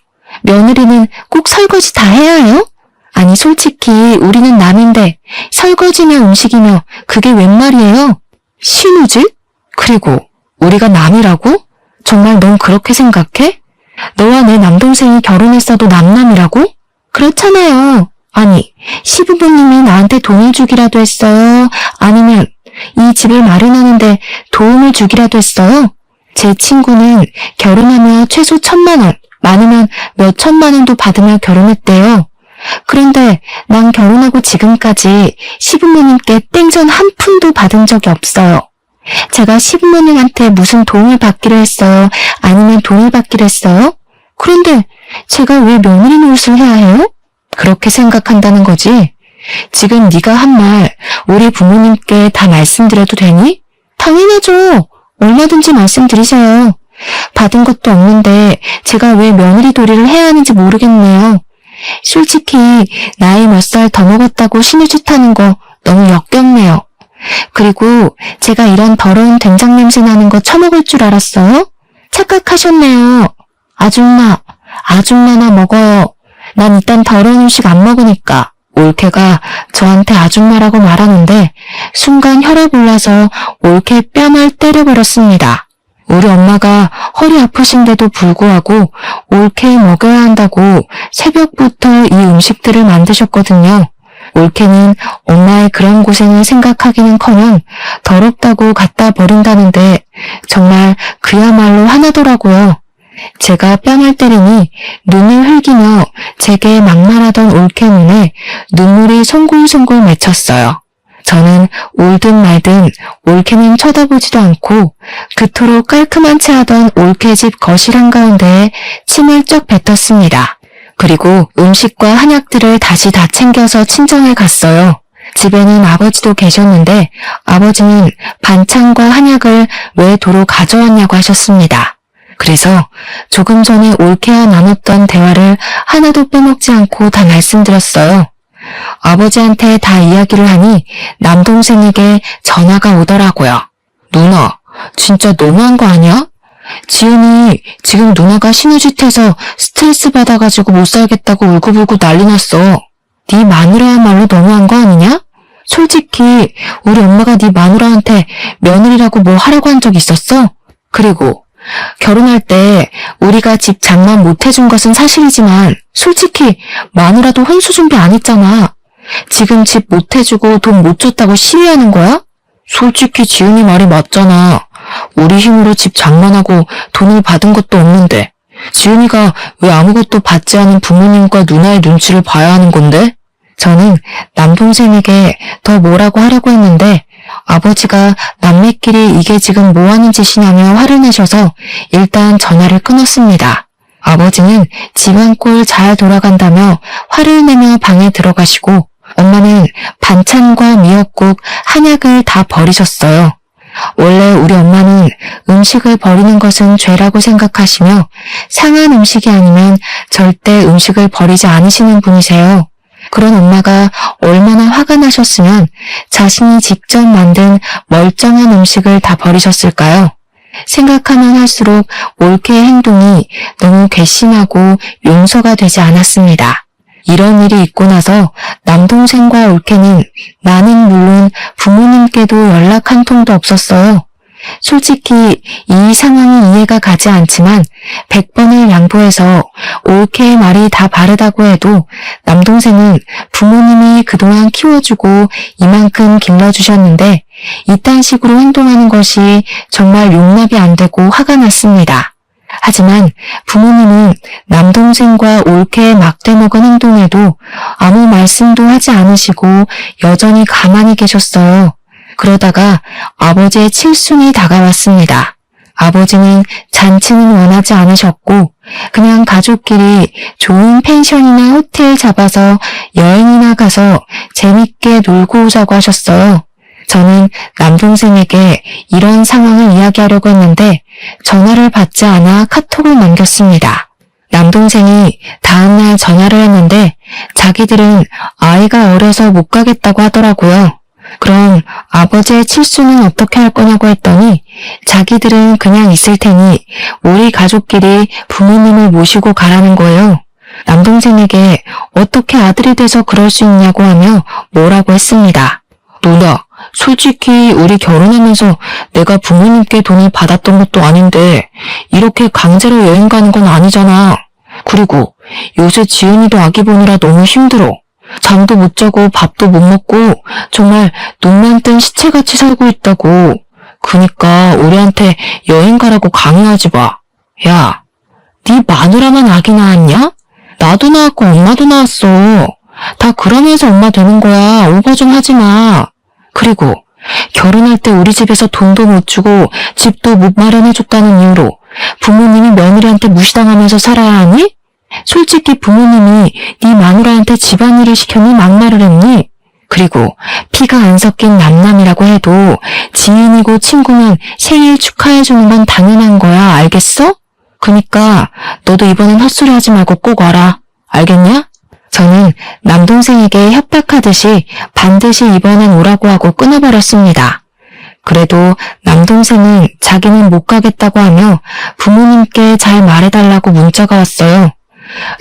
며느리는 꼭 설거지 다 해야 해요? 아니 솔직히 우리는 남인데 설거지며 음식이며 그게 웬 말이에요? 신우짓? 그리고 우리가 남이라고? 정말 넌 그렇게 생각해? 너와 내 남동생이 결혼했어도 남남이라고? 그렇잖아요. 아니 시부모님이 나한테 돈을 주기라도 했어요? 아니면 이 집을 마련하는데 도움을 주기라도 했어요? 제 친구는 결혼하며 최소 1,000만 원, 많으면 몇 천만 원도 받으며 결혼했대요. 그런데 난 결혼하고 지금까지 시부모님께 땡전 한 푼도 받은 적이 없어요. 제가 시부모님한테 무슨 도움을 받기로 했어요? 아니면 돈을 받기로 했어요? 그런데 제가 왜 며느리 노릇을 해야 해요? 그렇게 생각한다는 거지? 지금 네가 한 말 우리 부모님께 다 말씀드려도 되니? 당연하죠. 얼마든지 말씀드리세요. 받은 것도 없는데 제가 왜 며느리 도리를 해야 하는지 모르겠네요. 솔직히 나이 몇 살 더 먹었다고 신우짓하는 거 너무 역겹네요. 그리고 제가 이런 더러운 된장 냄새 나는 거 처먹을 줄 알았어요? 착각하셨네요. 아줌마나 먹어요. 난 일단 더러운 음식 안 먹으니까. 올케가 저한테 아줌마라고 말하는데 순간 혈압 올라서 올케 뺨을 때려버렸습니다. 우리 엄마가 허리 아프신데도 불구하고 올케 먹여야 한다고 새벽부터 이 음식들을 만드셨거든요. 올케는 엄마의 그런 고생을 생각하기는커녕 더럽다고 갖다 버린다는데 정말 그야말로 화나더라고요. 제가 뺨을 때리니 눈을 흘기며 제게 막말하던 올케 눈에 눈물이 송골송골 맺혔어요. 저는 울든 말든 올케는 쳐다보지도 않고 그토록 깔끔한 채 하던 올케 집 거실 한가운데에 침을 쩍 뱉었습니다. 그리고 음식과 한약들을 다시 다 챙겨서 친정에 갔어요. 집에는 아버지도 계셨는데 아버지는 반찬과 한약을 왜 도로 가져왔냐고 하셨습니다. 그래서 조금 전에 올케와 나눴던 대화를 하나도 빼먹지 않고 다 말씀드렸어요. 아버지한테 다 이야기를 하니 남동생에게 전화가 오더라고요. 누나, 진짜 너무한 거 아니야? 지은이 지금 누나가 신우짓해서 스트레스 받아가지고 못 살겠다고 울고불고 난리 났어. 네 마누라야말로 너무한 거 아니냐? 솔직히 우리 엄마가 네 마누라한테 며느리라고 뭐 하라고 한 적 있었어? 그리고 결혼할 때 우리가 집 장만 못 해준 것은 사실이지만 솔직히 마누라도 혼수 준비 안 했잖아. 지금 집 못 해주고 돈 못 줬다고 시위하는 거야? 솔직히 지은이 말이 맞잖아. 우리 힘으로 집 장만하고 돈을 받은 것도 없는데 지은이가 왜 아무것도 받지 않은 부모님과 누나의 눈치를 봐야 하는 건데? 저는 남동생에게 더 뭐라고 하려고 했는데 아버지가 남매끼리 이게 지금 뭐하는 짓이냐며 화를 내셔서 일단 전화를 끊었습니다. 아버지는 집안 꼴 잘 돌아간다며 화를 내며 방에 들어가시고 엄마는 반찬과 미역국, 한약을 다 버리셨어요. 원래 우리 엄마는 음식을 버리는 것은 죄라고 생각하시며 상한 음식이 아니면 절대 음식을 버리지 않으시는 분이세요. 그런 엄마가 얼마나 화가 나셨으면 자신이 직접 만든 멀쩡한 음식을 다 버리셨을까요? 생각하면 할수록 올케의 행동이 너무 괘씸하고 용서가 되지 않았습니다. 이런 일이 있고 나서 남동생과 올케는 나는 물론 부모님께도 연락 한 통도 없었어요. 솔직히 이 상황이 이해가 가지 않지만 100번을 양보해서 올케의 말이 다 바르다고 해도 남동생은 부모님이 그동안 키워주고 이만큼 길러주셨는데 이딴 식으로 행동하는 것이 정말 용납이 안 되고 화가 났습니다. 하지만 부모님은 남동생과 올케의 막대먹은 행동에도 아무 말씀도 하지 않으시고 여전히 가만히 계셨어요. 그러다가 아버지의 칠순이 다가왔습니다. 아버지는 잔치는 원하지 않으셨고 그냥 가족끼리 좋은 펜션이나 호텔 잡아서 여행이나 가서 재밌게 놀고 오자고 하셨어요. 저는 남동생에게 이런 상황을 이야기하려고 했는데 전화를 받지 않아 카톡을 남겼습니다. 남동생이 다음날 전화를 했는데 자기들은 아이가 어려서 못 가겠다고 하더라고요. 그럼 아버지의 칠수는 어떻게 할 거냐고 했더니 자기들은 그냥 있을 테니 우리 가족끼리 부모님을 모시고 가라는 거예요. 남동생에게 어떻게 아들이 돼서 그럴 수 있냐고 하며 뭐라고 했습니다. 누나, 솔직히 우리 결혼하면서 내가 부모님께 돈을 받았던 것도 아닌데 이렇게 강제로 여행 가는 건 아니잖아. 그리고 요새 지은이도 아기 보느라 너무 힘들어. 잠도 못 자고 밥도 못 먹고 정말 눈만 뜬 시체같이 살고 있다고. 그니까 우리한테 여행 가라고 강요하지 마. 야, 네 마누라만 아기 낳았냐? 나도 낳았고 엄마도 낳았어. 다 그러면서 엄마 되는 거야. 오버 좀 하지 마. 그리고 결혼할 때 우리 집에서 돈도 못 주고 집도 못 마련해줬다는 이유로 부모님이 며느리한테 무시당하면서 살아야 하니? 솔직히 부모님이 네 마누라한테 집안일을 시켰니 막말을 했니? 그리고 피가 안 섞인 남남이라고 해도 지인이고 친구면 생일 축하해주는 건 당연한 거야. 알겠어? 그니까 너도 이번엔 헛소리 하지 말고 꼭 와라. 알겠냐? 저는 남동생에게 협박하듯이 반드시 이번엔 오라고 하고 끊어버렸습니다. 그래도 남동생은 자기는 못 가겠다고 하며 부모님께 잘 말해달라고 문자가 왔어요.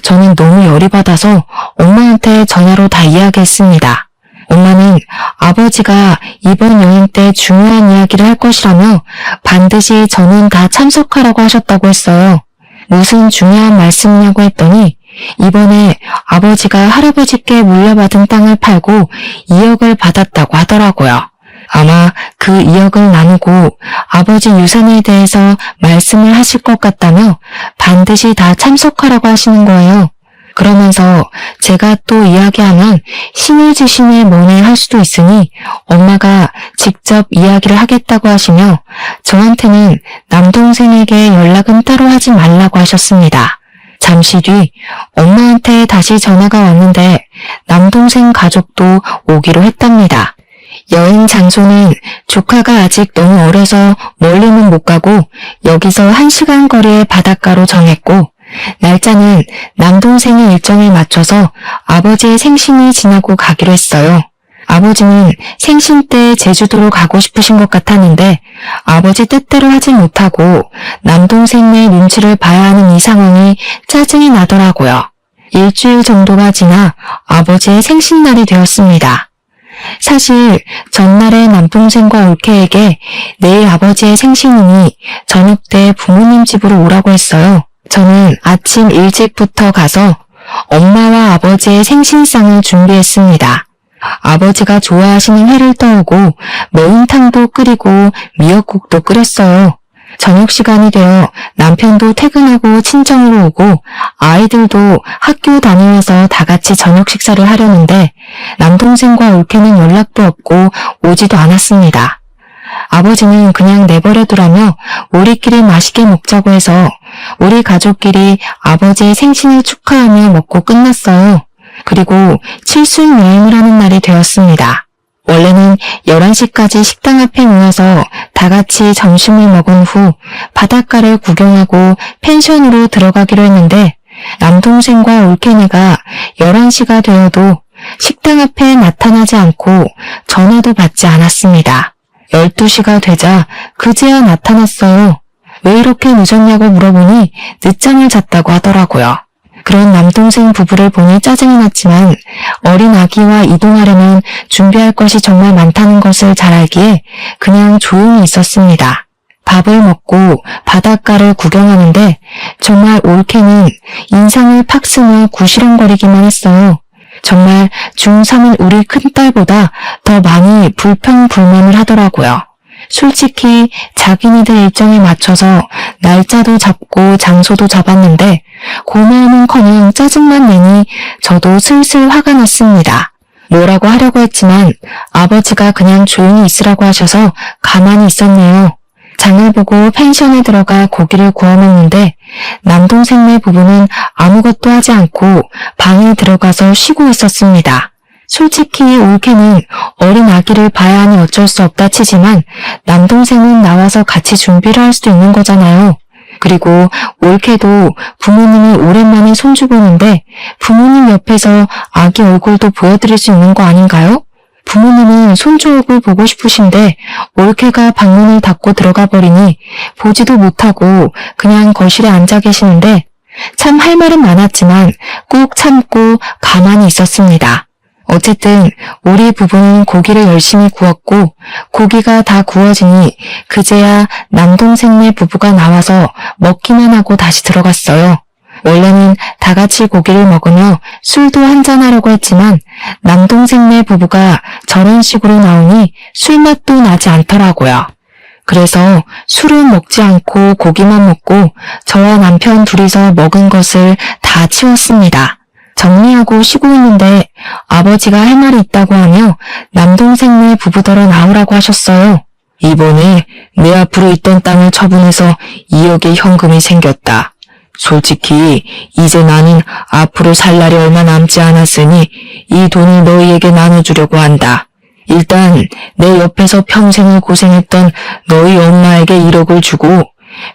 저는 너무 열이 받아서 엄마한테 전화로 다 이야기했습니다. 엄마는 아버지가 이번 여행 때 중요한 이야기를 할 것이라며 반드시 저는 다 참석하라고 하셨다고 했어요. 무슨 중요한 말씀이냐고 했더니 이번에 아버지가 할아버지께 물려받은 땅을 팔고 2억을 받았다고 하더라고요. 아마 그 2억을 나누고 아버지 유산에 대해서 말씀을 하실 것 같다며 반드시 다 참석하라고 하시는 거예요. 그러면서 제가 또 이야기하면 신의 지신에 뭐네 할 수도 있으니 엄마가 직접 이야기를 하겠다고 하시며 저한테는 남동생에게 연락은 따로 하지 말라고 하셨습니다. 잠시 뒤 엄마한테 다시 전화가 왔는데 남동생 가족도 오기로 했답니다. 여행 장소는 조카가 아직 너무 어려서 멀리는 못 가고 여기서 1시간 거리의 바닷가로 정했고 날짜는 남동생의 일정에 맞춰서 아버지의 생신이 지나고 가기로 했어요. 아버지는 생신 때 제주도로 가고 싶으신 것 같았는데 아버지 뜻대로 하지 못하고 남동생의 눈치를 봐야 하는 이 상황이 짜증이 나더라고요. 일주일 정도가 지나 아버지의 생신날이 되었습니다. 사실 전날에 남동생과 올케에게 내일 아버지의 생신이니 저녁 때 부모님 집으로 오라고 했어요. 저는 아침 일찍부터 가서 엄마와 아버지의 생신상을 준비했습니다. 아버지가 좋아하시는 회를 떠오고 매운탕도 끓이고 미역국도 끓였어요. 저녁 시간이 되어 남편도 퇴근하고 친정으로 오고 아이들도 학교 다니면서 다 같이 저녁 식사를 하려는데 남동생과 올케는 연락도 없고 오지도 않았습니다. 아버지는 그냥 내버려두라며 우리끼리 맛있게 먹자고 해서 우리 가족끼리 아버지의 생신을 축하하며 먹고 끝났어요. 그리고 칠순 여행을 하는 날이 되었습니다. 원래는 11시까지 식당 앞에 모여서 다 같이 점심을 먹은 후 바닷가를 구경하고 펜션으로 들어가기로 했는데 남동생과 올케네가 11시가 되어도 식당 앞에 나타나지 않고 전화도 받지 않았습니다. 12시가 되자 그제야 나타났어요. 왜 이렇게 늦었냐고 물어보니 늦잠을 잤다고 하더라고요. 그런 남동생 부부를 보니 짜증이 났지만 어린 아기와 이동하려면 준비할 것이 정말 많다는 것을 잘 알기에 그냥 조용히 있었습니다. 밥을 먹고 바닷가를 구경하는데 정말 올케는 인상을 팍 쓰며 구시렁거리기만 했어요. 정말 중3인 우리 큰딸보다 더 많이 불평불만을 하더라고요. 솔직히 자기네들 일정에 맞춰서 날짜도 잡고 장소도 잡았는데 고마움은커녕 짜증만 내니 저도 슬슬 화가 났습니다. 뭐라고 하려고 했지만 아버지가 그냥 조용히 있으라고 하셔서 가만히 있었네요. 장을 보고 펜션에 들어가 고기를 구워 먹는데 남동생네 부부는 아무것도 하지 않고 방에 들어가서 쉬고 있었습니다. 솔직히 올케는 어린 아기를 봐야 하니 어쩔 수 없다 치지만 남동생은 나와서 같이 준비를 할 수도 있는 거잖아요. 그리고 올케도 부모님이 오랜만에 손주 보는데 부모님 옆에서 아기 얼굴도 보여드릴 수 있는 거 아닌가요? 부모님은 손주 얼굴 보고 싶으신데 올케가 방문을 닫고 들어가 버리니 보지도 못하고 그냥 거실에 앉아 계시는데 참 할 말은 많았지만 꾹 참고 가만히 있었습니다. 어쨌든 우리 부부는 고기를 열심히 구웠고 고기가 다 구워지니 그제야 남동생네 부부가 나와서 먹기만 하고 다시 들어갔어요. 원래는 다 같이 고기를 먹으며 술도 한잔하려고 했지만 남동생네 부부가 저런 식으로 나오니 술맛도 나지 않더라고요. 그래서 술은 먹지 않고 고기만 먹고 저와 남편 둘이서 먹은 것을 다 치웠습니다. 정리하고 쉬고 있는데 아버지가 할 말이 있다고 하며 남동생네 부부더러 나오라고 하셨어요. 이번에 내 앞으로 있던 땅을 처분해서 2억의 현금이 생겼다. 솔직히 이제 나는 앞으로 살 날이 얼마 남지 않았으니 이 돈을 너희에게 나눠주려고 한다. 일단 내 옆에서 평생을 고생했던 너희 엄마에게 1억을 주고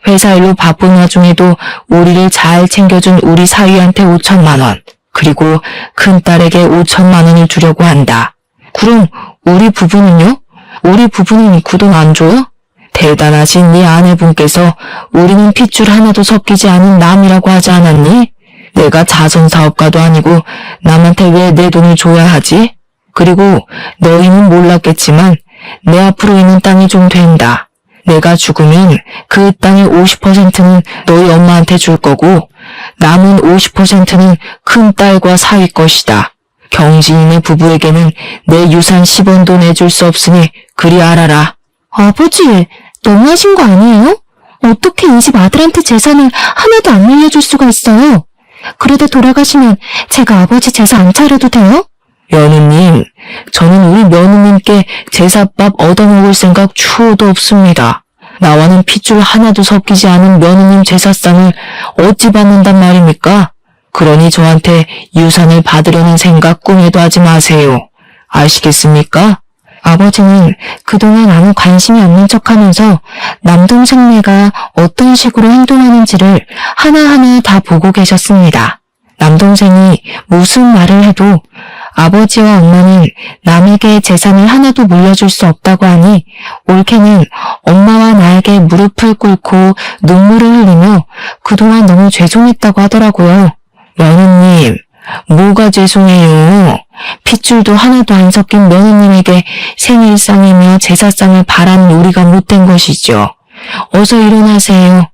회사 일로 바쁜 와중에도 우리를 잘 챙겨준 우리 사위한테 5천만 원, 그리고 큰딸에게 5천만 원을 주려고 한다. 그럼 우리 부부는요? 우리 부부는 그 돈 안 줘요? 대단하신 네 아내분께서 우리는 핏줄 하나도 섞이지 않은 남이라고 하지 않았니? 내가 자선사업가도 아니고 남한테 왜 내 돈을 줘야 하지? 그리고 너희는 몰랐겠지만 내 앞으로 있는 땅이 좀 된다. 내가 죽으면 그 땅의 50%는 너희 엄마한테 줄 거고 남은 50%는 큰딸과 사위 것이다. 경진이네 부부에게는 내 유산 10원도 내줄 수 없으니 그리 알아라. 아버지, 너무하신 거 아니에요? 어떻게 이 집 아들한테 재산을 하나도 안 물려줄 수가 있어요? 그러다 돌아가시면 제가 아버지 제사 안 차려도 돼요? 며느님, 저는 우리 며느님께 제사밥 얻어먹을 생각 추호도 없습니다. 나와는 핏줄 하나도 섞이지 않은 며느님 제사상을 어찌 받는단 말입니까? 그러니 저한테 유산을 받으려는 생각 꿈에도 하지 마세요. 아시겠습니까? 아버지는 그동안 아무 관심이 없는 척하면서 남동생네가 어떤 식으로 행동하는지를 하나하나 다 보고 계셨습니다. 남동생이 무슨 말을 해도 아버지와 엄마는 남에게 재산을 하나도 물려줄 수 없다고 하니 올케는 엄마와 나에게 무릎을 꿇고 눈물을 흘리며 그동안 너무 죄송했다고 하더라고요. 며느님, 뭐가 죄송해요. 핏줄도 하나도 안 섞인 며느님에게 생일상이며 제사상을 바라는 우리가 못된 것이죠. 어서 일어나세요.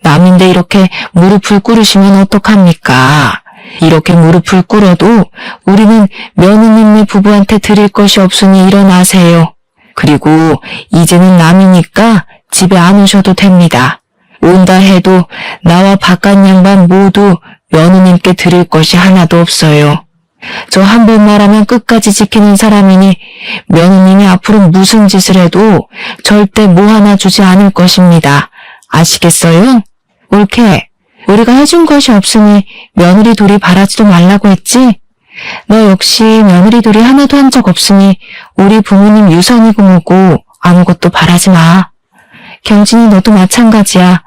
남인데 이렇게 무릎을 꿇으시면 어떡합니까? 이렇게 무릎을 꿇어도 우리는 며느님네 부부한테 드릴 것이 없으니 일어나세요. 그리고 이제는 남이니까 집에 안 오셔도 됩니다. 온다 해도 나와 바깥 양반 모두 며느님께 드릴 것이 하나도 없어요. 저 한 번 말하면 끝까지 지키는 사람이니 며느님이 앞으로 무슨 짓을 해도 절대 뭐 하나 주지 않을 것입니다. 아시겠어요? 올케, 우리가 해준 것이 없으니 며느리 둘이 바라지도 말라고 했지? 너 역시 며느리 둘이 하나도 한 적 없으니 우리 부모님 유산이고 뭐고 아무것도 바라지 마. 경진이 너도 마찬가지야.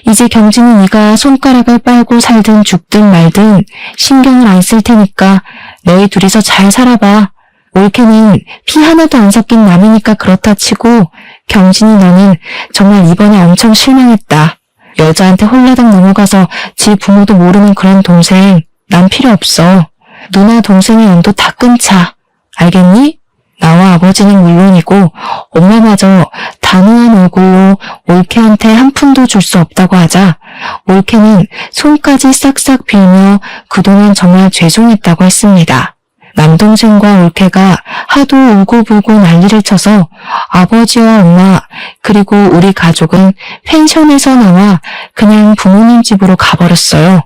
이제 경진이 네가 손가락을 빨고 살든 죽든 말든 신경을 안 쓸 테니까 너희 둘이서 잘 살아봐. 올케는 피 하나도 안 섞인 남이니까 그렇다 치고 경진이 너는 정말 이번에 엄청 실망했다. 여자한테 홀라당 넘어가서 지 부모도 모르는 그런 동생 난 필요 없어. 누나 동생의 연도 다 끊자. 알겠니? 나와 아버지는 물론이고 엄마마저 단호한 얼굴로 올케한테 한 푼도 줄 수 없다고 하자 올케는 손까지 싹싹 빌며 그동안 정말 죄송했다고 했습니다. 남동생과 올케가 하도 울고불고 난리를 쳐서 아버지와 엄마 그리고 우리 가족은 펜션에서 나와 그냥 부모님 집으로 가버렸어요.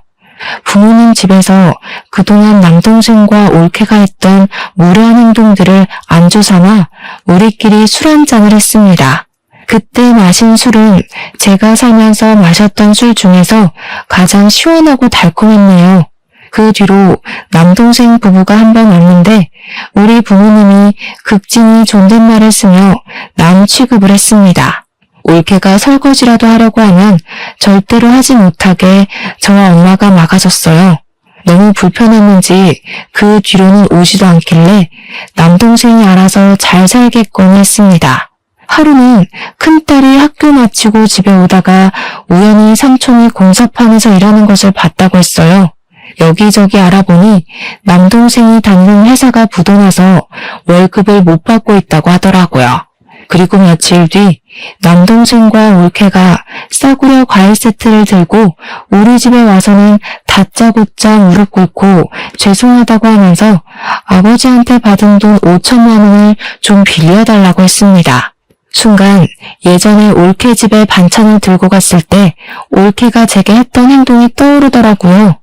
부모님 집에서 그동안 남동생과 올케가 했던 무례한 행동들을 안주 삼아 우리끼리 술 한잔을 했습니다. 그때 마신 술은 제가 살면서 마셨던 술 중에서 가장 시원하고 달콤했네요. 그 뒤로 남동생 부부가 한 번 왔는데 우리 부모님이 극진히 존댓말을 쓰며 남 취급을 했습니다. 올케가 설거지라도 하려고 하면 절대로 하지 못하게 저와 엄마가 막아줬어요. 너무 불편했는지 그 뒤로는 오지도 않길래 남동생이 알아서 잘 살겠거니 했습니다. 하루는 큰딸이 학교 마치고 집에 오다가 우연히 삼촌이 공사판에서 일하는 것을 봤다고 했어요. 여기저기 알아보니 남동생이 다니는 회사가 부도나서 월급을 못 받고 있다고 하더라고요. 그리고 며칠 뒤 남동생과 올케가 싸구려 과일 세트를 들고 우리 집에 와서는 다짜고짜 무릎 꿇고 죄송하다고 하면서 아버지한테 받은 돈 5천만 원을 좀 빌려달라고 했습니다. 순간 예전에 올케 집에 반찬을 들고 갔을 때 올케가 제게 했던 행동이 떠오르더라고요.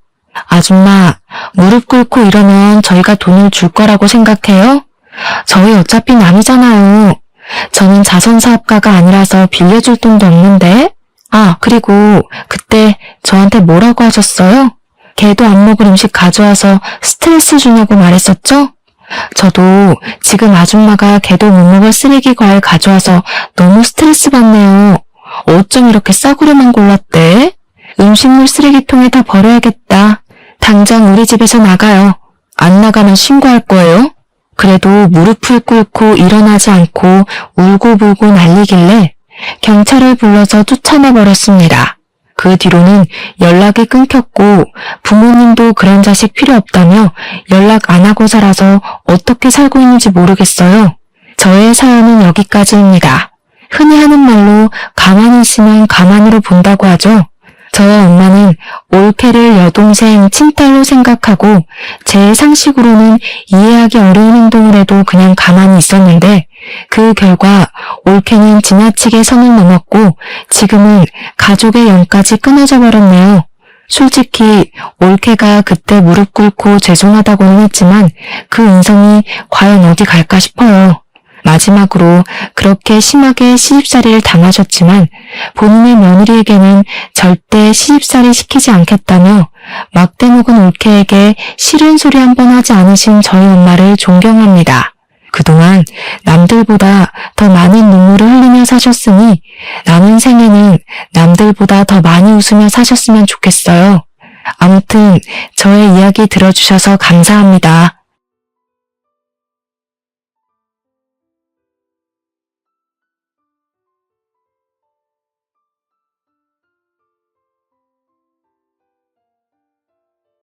아줌마, 무릎 꿇고 이러면 저희가 돈을 줄 거라고 생각해요? 저희 어차피 남이잖아요. 저는 자선사업가가 아니라서 빌려줄 돈도 없는데. 아, 그리고 그때 저한테 뭐라고 하셨어요? 걔도 안 먹을 음식 가져와서 스트레스 주냐고 말했었죠? 저도 지금 아줌마가 걔도 못 먹을 쓰레기 과일 가져와서 너무 스트레스 받네요. 어쩜 이렇게 싸구려만 골랐대? 음식물 쓰레기통에 다 버려야겠다. 당장 우리 집에서 나가요. 안 나가면 신고할 거예요. 그래도 무릎을 꿇고 일어나지 않고 울고불고 난리길래 경찰을 불러서 쫓아내버렸습니다. 그 뒤로는 연락이 끊겼고 부모님도 그런 자식 필요 없다며 연락 안 하고 살아서 어떻게 살고 있는지 모르겠어요. 저의 사연은 여기까지입니다. 흔히 하는 말로 가만히 있으면 가만으로 본다고 하죠. 저와 엄마는 올케를 여동생 친딸로 생각하고 제 상식으로는 이해하기 어려운 행동을 해도 그냥 가만히 있었는데 그 결과 올케는 지나치게 선을 넘었고 지금은 가족의 연까지 끊어져 버렸네요. 솔직히 올케가 그때 무릎 꿇고 죄송하다고는 했지만 그 인성이 과연 어디 갈까 싶어요. 마지막으로 그렇게 심하게 시집살이를 당하셨지만 본인의 며느리에게는 절대 시집살이 시키지 않겠다며 막대먹은 올케에게 싫은 소리 한 번 하지 않으신 저희 엄마를 존경합니다. 그동안 남들보다 더 많은 눈물을 흘리며 사셨으니 남은 생에는 남들보다 더 많이 웃으며 사셨으면 좋겠어요. 아무튼 저의 이야기 들어주셔서 감사합니다.